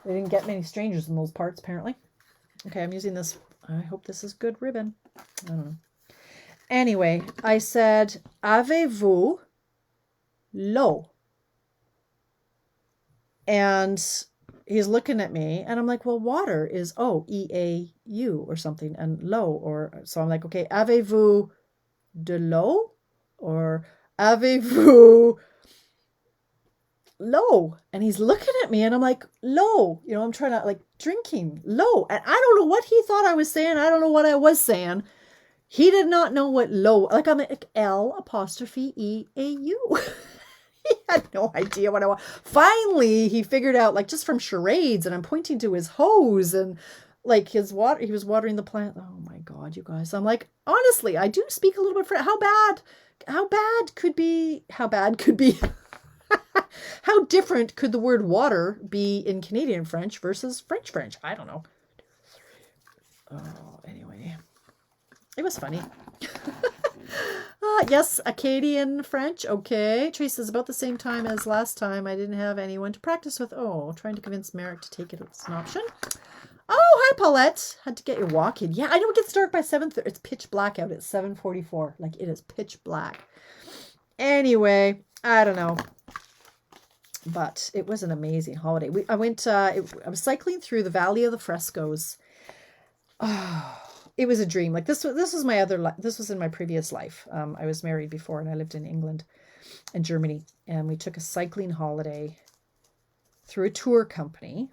didn't get many strangers in those parts, apparently. Okay, I'm using this. I hope this is good ribbon. I don't know. Anyway, I said, avez-vous l'eau? And he's looking at me, and I'm like, well, water is E-A-U or something, and l'eau, or so I'm like, okay, avez-vous de l'eau? Or avez-vous l'eau? And he's looking at me, and I'm like, l'eau. I'm trying to, like, drinking l'eau. And I don't know what he thought I was saying. I don't know what I was saying. He did not know what l'eau, like I'm like L'E-A-U. He had no idea what I want. Finally, he figured out, like, just from charades, and I'm pointing to his hose and like his water. He was watering the plant. Oh my God, you guys. I'm like, honestly, I do speak a little bit French. How bad could be, how different could the word water be in Canadian French versus French French? I don't know. Oh, anyway. It was funny. Yes, Acadian French. Okay. Trace is about the same time as last time. I didn't have anyone to practice with. Oh, trying to convince Merrick to take it as an option. Oh, hi, Paulette. Had to get your walk in. Yeah, I know it gets dark by 7:30. It's pitch black out at 7:44. Like, it is pitch black. Anyway, I don't know. But it was an amazing holiday. I was cycling through the Valley of the Frescoes. Oh, it was a dream. Like this was my other this was in my previous life. I was married before and I lived in England and Germany, and we took a cycling holiday through a tour company,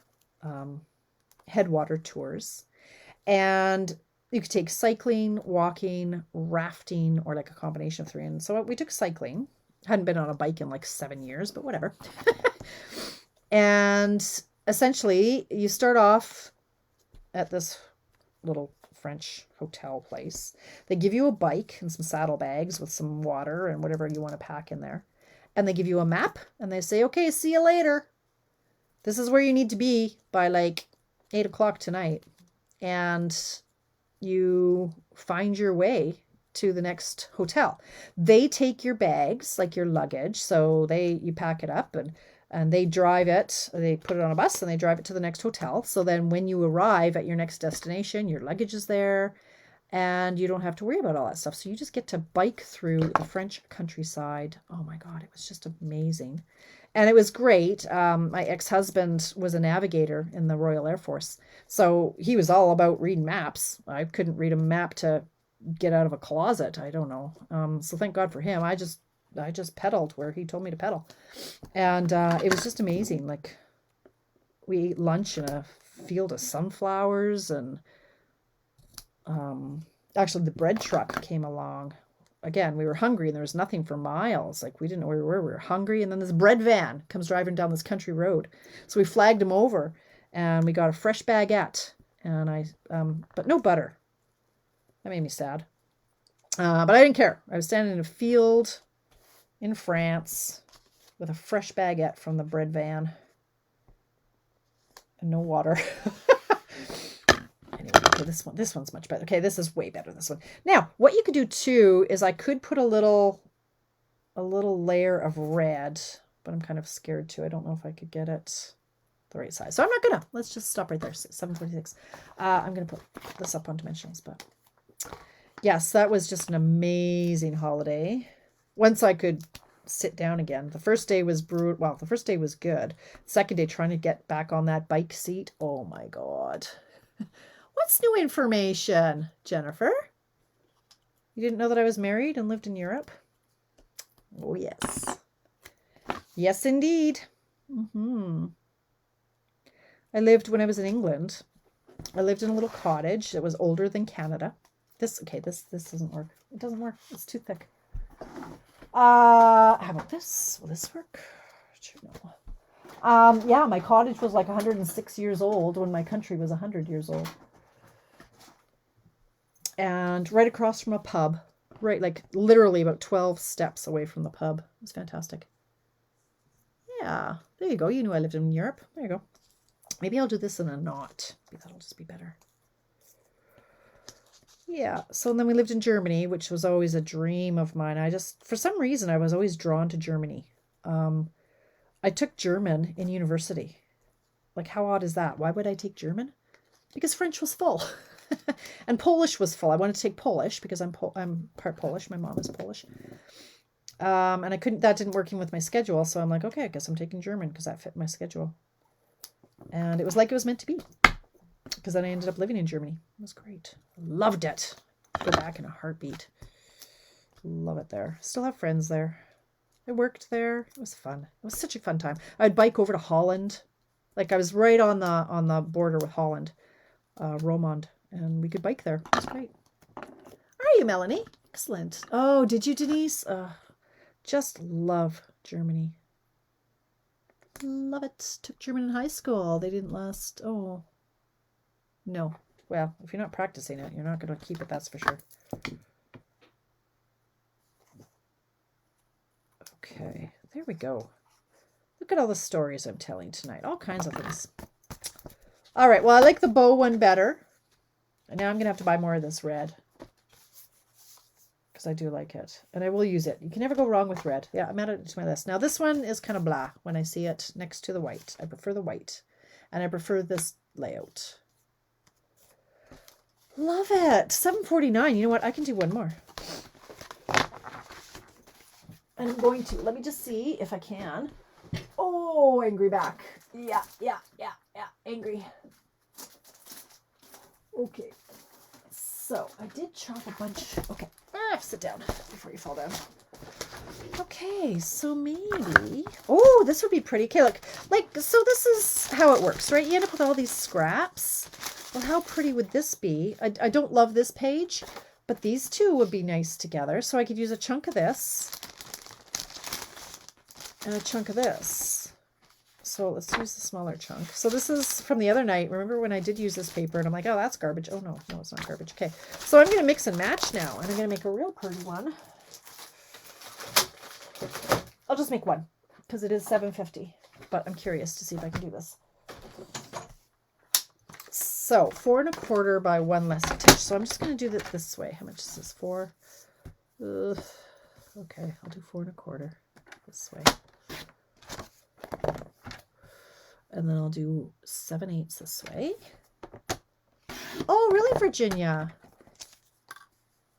Headwater Tours, and you could take cycling, walking, rafting, or like a combination of three. And so we took cycling. Hadn't been on a bike in like 7 years, but whatever. And essentially, you start off at this little French hotel place. They give you a bike and some saddlebags with some water and whatever you want to pack in there. And they give you a map and they say, okay, see you later. This is where you need to be by like 8 o'clock tonight. And you find your way to the next hotel. They take your bags, like your luggage. So you pack it up and they drive it. They put it on a bus and they drive it to the next hotel. So then when you arrive at your next destination, your luggage is there and you don't have to worry about all that stuff. So you just get to bike through the French countryside. Oh my God, it was just amazing. And it was great. My ex-husband was a navigator in the Royal Air Force. So he was all about reading maps. I couldn't read a map to get out of a closet. I don't know. So thank God for him. I just pedaled where he told me to pedal. And it was just amazing. Like we ate lunch in a field of sunflowers and actually the bread truck came along. Again, we were hungry and there was nothing for miles. Like we didn't know where we were. We were hungry. And then this bread van comes driving down this country road. So we flagged him over and we got a fresh baguette and but no butter. That made me sad. But I didn't care. I was standing in a field in France with a fresh baguette from the bread van and no water. Anyway, okay, this one's much better. Okay, this is way better, this one. Now, what you could do too is I could put a little layer of red, but I'm kind of scared too. I don't know if I could get it the right size. So I'm not gonna. Let's just stop right there. 7:26. I'm gonna put this up on dimensionals, but yes, that was just an amazing holiday. Once I could sit down again. The first day was brutal. Well, the first day was good. Second day, trying to get back on that bike seat. Oh my God. What's new information, Jennifer? You didn't know that I was married and lived in Europe? Oh, yes. Yes, indeed. I lived when I was in England. I lived in a little cottage that was older than Canada. This doesn't work. It doesn't work. It's too thick. How about this? Will this work? No. Yeah, my cottage was like 106 years old when my country was 100 years old. And right across from a pub. Right, like literally about 12 steps away from the pub. It was fantastic. Yeah, there you go. You knew I lived in Europe. There you go. Maybe I'll do this in a knot. Maybe that'll just be better. Yeah, so then we lived in Germany, which was always a dream of mine. For some reason, I was always drawn to Germany. I took German in university. Like, how odd is that? Why would I take German? Because French was full. And Polish was full. I wanted to take Polish because I'm part Polish. My mom is Polish. And that didn't work in with my schedule. So I'm like, okay, I guess I'm taking German because that fit my schedule. And it was like it was meant to be. Because then I ended up living in Germany. It was great. Loved it. Go back in a heartbeat. Love it there. Still have friends there. I worked there. It was fun. It was such a fun time. I'd bike over to Holland. Like I was right on the border with Holland, Romand, and we could bike there. It was great. Are you, Melanie? Excellent. Oh, did you, Denise? Just love Germany. Love it. Took German in high school. They didn't last. Oh, no. Well, if you're not practicing it, you're not going to keep it, that's for sure. Okay, there we go. Look at all the stories I'm telling tonight. All kinds of things. All right, well, I like the bow one better. And now I'm going to have to buy more of this red. Because I do like it. And I will use it. You can never go wrong with red. Yeah, I'm adding it to my list. Now, this one is kind of blah when I see it next to the white. I prefer the white. And I prefer this layout. Love it. 7:49. You know what? I can do one more. And I'm going to. Let me just see if I can. Oh, Oh, angry back. Yeah. Angry. Okay. So I did chop a bunch. Okay. Sit down before you fall down. Okay, so maybe. Oh, this would be pretty. Okay, look. So this is how it works, right? You end up with all these scraps. Well, how pretty would this be? I don't love this page, but these two would be nice together. So I could use a chunk of this and a chunk of this. So let's use the smaller chunk. So this is from the other night. Remember when I did use this paper and I'm like, oh, that's garbage. Oh, no, it's not garbage. Okay, so I'm going to mix and match now, and I'm going to make a real pretty one. I'll just make one because it is $7.50, but I'm curious to see if I can do this. So 4 1/4 by 1 less inch. So I'm just going to do that this way. How much is this? 4. Okay, I'll do 4 1/4 this way. And then I'll do 7/8 this way. Oh, really, Virginia?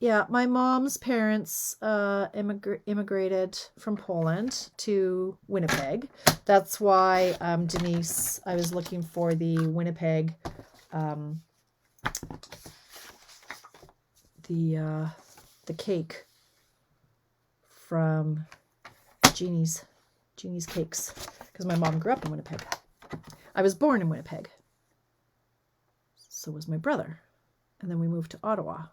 Yeah, my mom's parents immigrated from Poland to Winnipeg. That's why, Denise, I was looking for the Winnipeg, the cake from Jeannie's Cakes, because my mom grew up in Winnipeg. I was born in Winnipeg. So was my brother. And then we moved to Ottawa.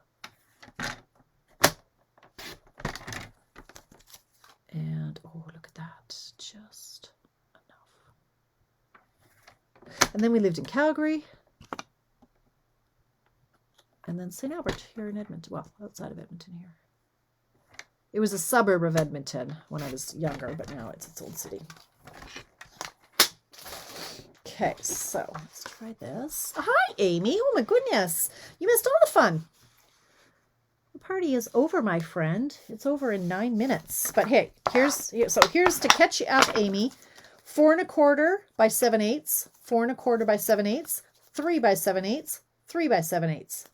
And, oh, look at that. Just enough. And then we lived in Calgary. And then St. Albert here in Edmonton. Well, outside of Edmonton here. It was a suburb of Edmonton when I was younger, but now it's its own city. Okay, so let's try this. Hi, Amy. Oh, my goodness. You missed all the fun. The party is over, my friend. It's over in 9 minutes. But hey, here's to catch you up, Amy. 4 1/4 by 7/8, 4 1/4 by 7/8, 3 by 7/8, 3 by 7/8.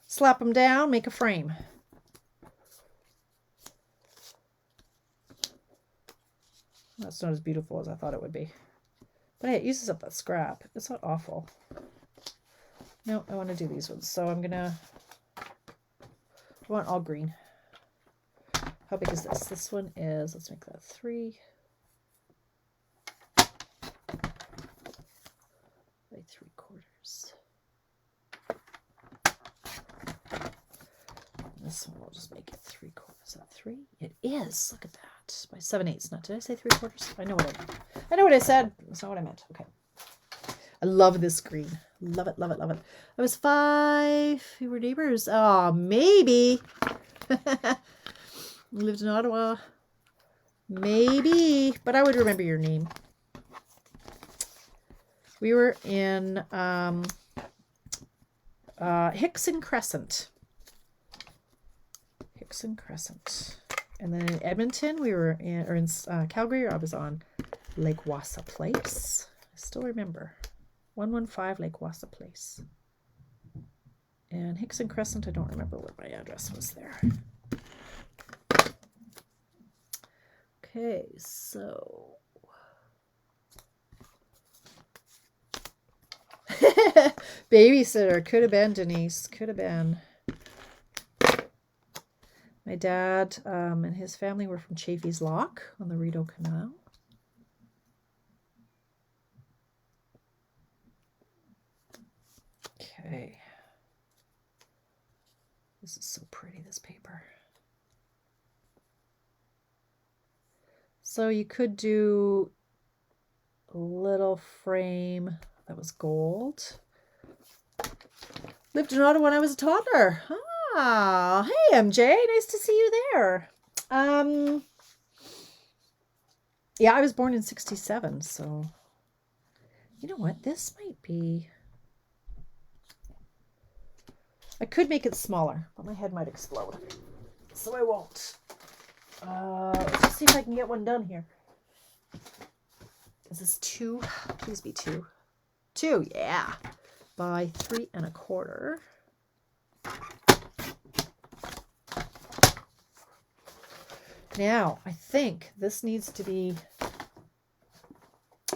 Slap them down, make a frame. That's not as beautiful as I thought it would be. But hey, it uses up that scrap. It's not awful. No, I want to do these ones. So I want all green. How big is this? This one is, let's make that 3 by 3/4. This one we'll just make it 3/4. Is that 3? It is. Look at that. By 7/8. Not, did I say 3/4? I know what I meant. I know what I said. That's not what I meant. Okay. I love this green. Love it, love it, love it. I was 5. We were neighbors. Oh, maybe. We lived in Ottawa. Maybe. But I would remember your name. We were in Hickson Crescent. Hickson Crescent. And then in Edmonton, we were in, or in Calgary, I was on Lake Wassa Place. I still remember. 115 Lake Wassa Place. And Hickson Crescent, I don't remember what my address was there. Okay, so. Babysitter. Could have been, Denise. Could have been. My dad and his family were from Chaffee's Lock on the Rideau Canal. Okay. This is so pretty, this paper. So you could do a little frame that was gold. Lived in Ottawa when I was a toddler. Ah, hey MJ, nice to see you there. Yeah, I was born in 67, so you know what? This might be. I could make it smaller, but my head might explode, so I won't. Let's just see if I can get one done here. Is this 2? Please be 2. 2, yeah. By 3 1/4. Now, I think this needs to be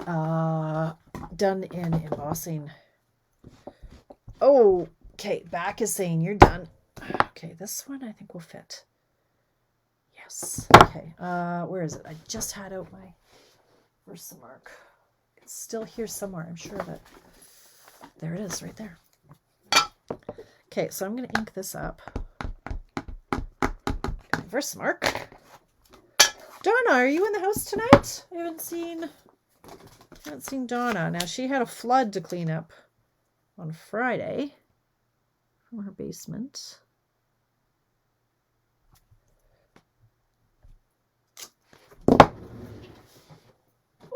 done in embossing. Oh, okay, back is saying you're done. Okay, this one I think will fit. Yes. Okay, where is it? I just had out my Versamark. It's still here somewhere, I'm sure of it. There it is, right there. Okay, so I'm going to ink this up. Versamark. Donna, are you in the house tonight? I haven't seen Donna. Now, she had a flood to clean up on Friday from her basement.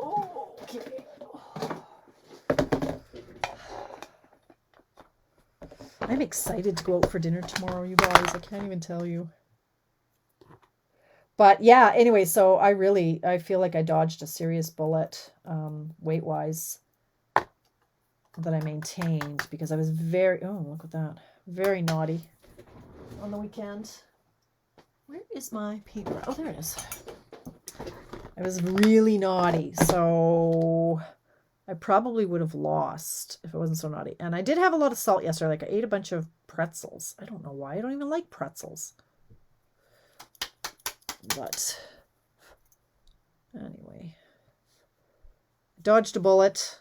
Oh, okay. I'm excited to go out for dinner tomorrow, you guys. I can't even tell you. But yeah, anyway, so I feel like I dodged a serious bullet, weight-wise, that I maintained because I was look at that, very naughty on the weekend. Where is my paper? Oh, there it is. I was really naughty, so I probably would have lost if it wasn't so naughty. And I did have a lot of salt yesterday. Like I ate a bunch of pretzels. I don't know why. I don't even like pretzels. But anyway, dodged a bullet.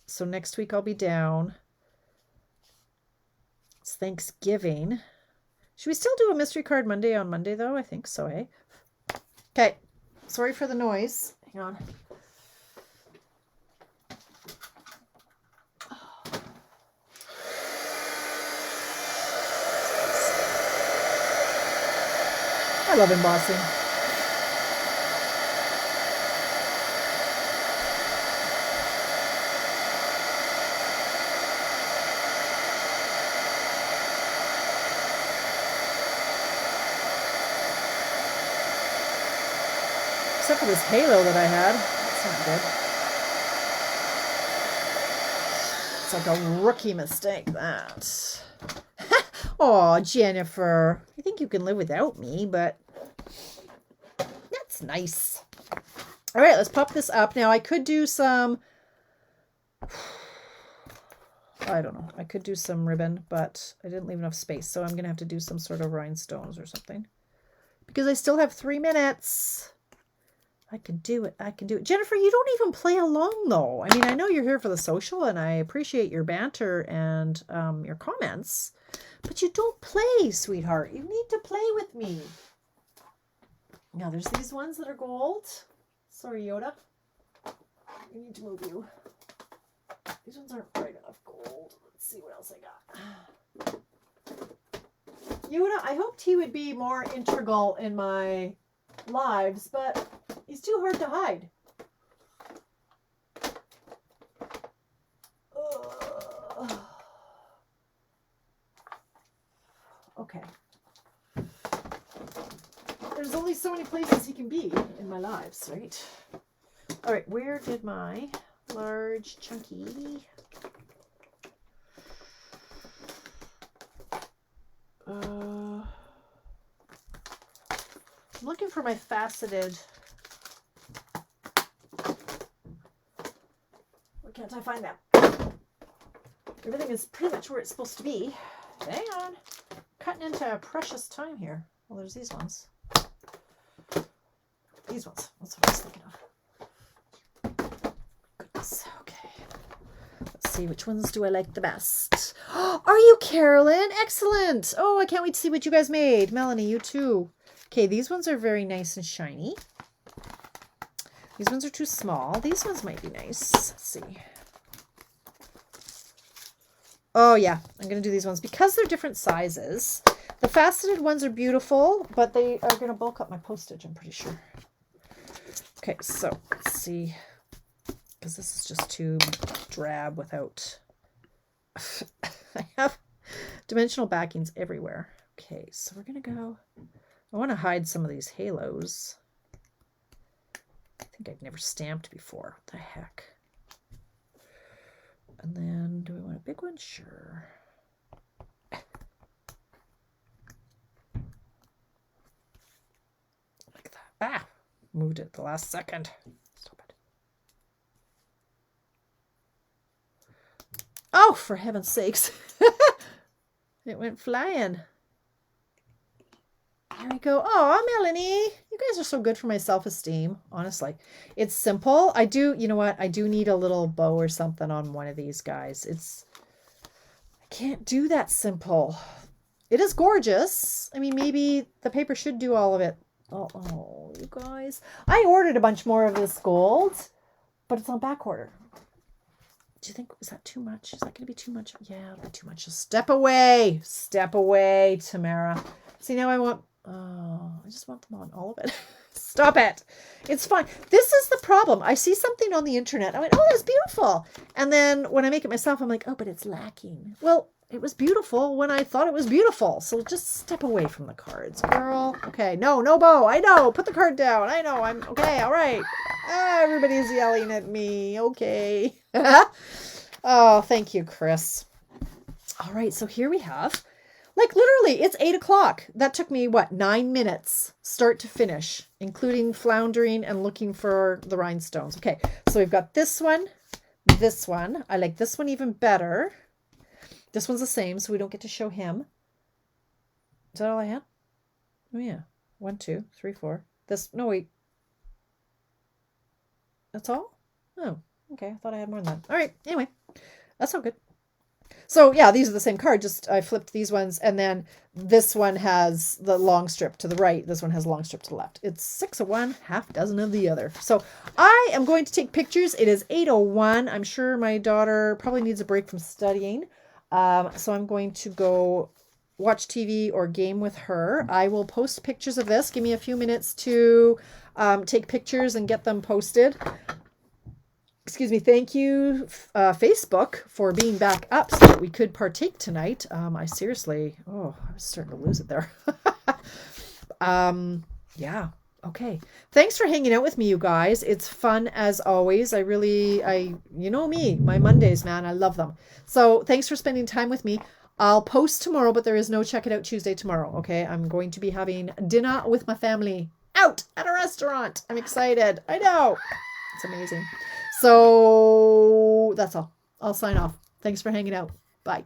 So next week I'll be down. It's Thanksgiving. Should we still do a mystery card Monday on Monday though? I think so, eh? Okay. Sorry for the noise. Hang on. I love embossing. Except for this halo that I had. That's not good. It's like a rookie mistake, that. Oh, Jennifer. I think you can live without me, but that's nice. All right, let's pop this up. Now, I could do some... I don't know. I could do some ribbon, but I didn't leave enough space, so I'm going to have to do some sort of rhinestones or something. Because I still have 3 minutes. I can do it. I can do it. Jennifer, you don't even play along, though. I mean, I know you're here for the social, and I appreciate your banter and your comments. But you don't play, sweetheart. You need to play with me. Now, there's these ones that are gold. Sorry, Yoda. I need to move you. These ones aren't bright enough gold. Let's see what else I got. Yoda, I hoped he would be more integral in my lives, but he's too hard to hide. Okay. There's only so many places he can be in my lives, right? All right, where did my large chunky... I'm looking for my faceted... Where can't I find that? Everything is pretty much where it's supposed to be. Hang on. Cutting into precious time here. Well, there's these ones. These ones. That's what I was thinking of. Goodness. Okay. Let's see. Which ones do I like the best? Are you Carolyn? Excellent. Oh, I can't wait to see what you guys made. Melanie, you too. Okay, these ones are very nice and shiny. These ones are too small. These ones might be nice. Let's see. Oh, yeah. I'm going to do these ones because they're different sizes. The faceted ones are beautiful, but they are going to bulk up my postage, I'm pretty sure. Okay, so let's see. Because this is just too drab without... I have dimensional backings everywhere. Okay, so we're going to go... I want to hide some of these halos. I think I've never stamped before. What the heck? And then, do we want a big one? Sure. Like that. Ah! Moved it at the last second. Stop it. Oh, for heaven's sakes. It went flying. There we go. Oh, Melanie, you guys are so good for my self-esteem, honestly. It's simple. I do, you know what? I do need a little bow or something on one of these guys. I can't do that simple. It is gorgeous. I mean, maybe the paper should do all of it. Oh, you guys. I ordered a bunch more of this gold, but it's on back order. Do you think, is that too much? Is that going to be too much? Yeah, it'll be too much. Just step away. Step away, Tamara. See, now I just want them on, all of it. Stop it. It's fine. This is the problem. I see something on the internet. I went, oh, that's beautiful. And then when I make it myself, I'm like, oh, but it's lacking. Well, it was beautiful when I thought it was beautiful. So just step away from the cards, girl. Okay. No bow. I know. Put the card down. I know. I'm okay. All right. Everybody's yelling at me. Okay. Oh, thank you, Chris. All right. So here we have, like, literally, it's 8 o'clock. That took me, 9 minutes, start to finish, including floundering and looking for the rhinestones. Okay. So we've got this one. I like this one even better. This one's the same, so we don't get to show him. Is that all I had? Oh, yeah. 1, 2, 3, 4. No, wait. That's all? Oh, okay. I thought I had more than that. All right. Anyway, that's all good. So, yeah, these are the same card. Just I flipped these ones, and then this one has the long strip to the right. This one has long strip to the left. It's 6 of one, half dozen of the other. So I am going to take pictures. It is 8:01. I'm sure my daughter probably needs a break from studying. So I'm going to go watch TV or game with her. I will post pictures of this. Give me a few minutes to take pictures and get them posted. Excuse me. Thank you, Facebook, for being back up so that we could partake tonight. I seriously, I was starting to lose it there. Yeah. Okay. Thanks for hanging out with me, you guys. It's fun as always. You know me, my Mondays, man. I love them. So thanks for spending time with me. I'll post tomorrow, but there is no Check It Out Tuesday tomorrow. Okay. I'm going to be having dinner with my family out at a restaurant. I'm excited. I know. It's amazing. So that's all. I'll sign off. Thanks for hanging out. Bye.